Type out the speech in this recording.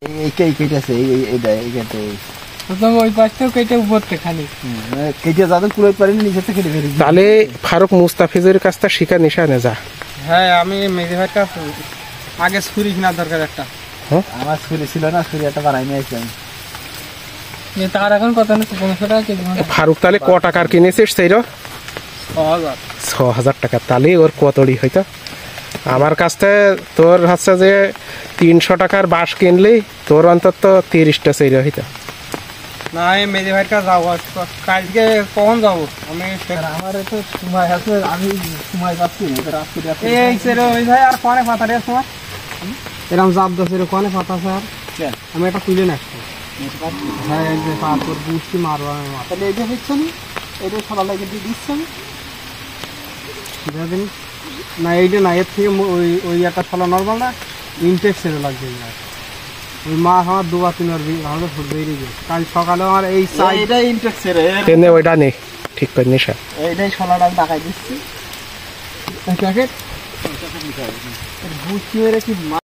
এই কেটেছে এইটা কেটে ওই পাশটাও কেটে উপরতে খালি কেটে যাদের কুড়াই পারিনি নিচে থেকে কেটে ফেলি। তাহলে ফারুক মুস্তাফিজের কাছটা শিখা নিশানে যা। হ্যাঁ আমি মেজি ভাইটা আগে ছুরি কেনার দরকার একটা। আমার ছুরি ছিল না, ছুরি একটা বানাই নিয়েছি আমি। তার এখন কত না 1500 টাকা কেজি। ফারুক তাহলে ক টাকার কিনেছিস সেইটা? 6000 টাকা। তাহলে ওর কতড়ি হয়তো আমার কাছে তোর হচ্ছে যে 300 টাকার বাঁশ কিনলি তোর অন্তত 30টা সেইটা হইতো না। আমি মেজি ভাইয়ের কাছে যাবো কালকে। কখন যাবো আমি? আমার তো সময় আছে, আমি সময় পাচ্ছি না। এই সেরে ওই ভাই আর কোনে পাতা রে তোমার এরকম জাপ দশের কোনে পাতা স্যার আমি এটা তুলে নাচ্ছি। হ্যাঁ এই যে পাথর বুঝছি মারবা তাহলে এই যে হচ্ছে না, এটা সরা লাগিয়ে দিয়ে দিচ্ছে আমি দেখেন না। এইটা না, এর থেকে ওই ওই একটা ছলা নর্মাল না ইনটেক্স সেরে লাগবে। ওই মাছ আমার 2-3 ভালো ফুট বেরিয়ে গেছে। কাল সকালে আমার এই এইটা ইনটেক্সের তেনে ওইটা নেই ঠিক করে নিশা। এইটাই সরাটা দেখাই দিচ্ছি। প্যাকেট বুঝছি মেরে কি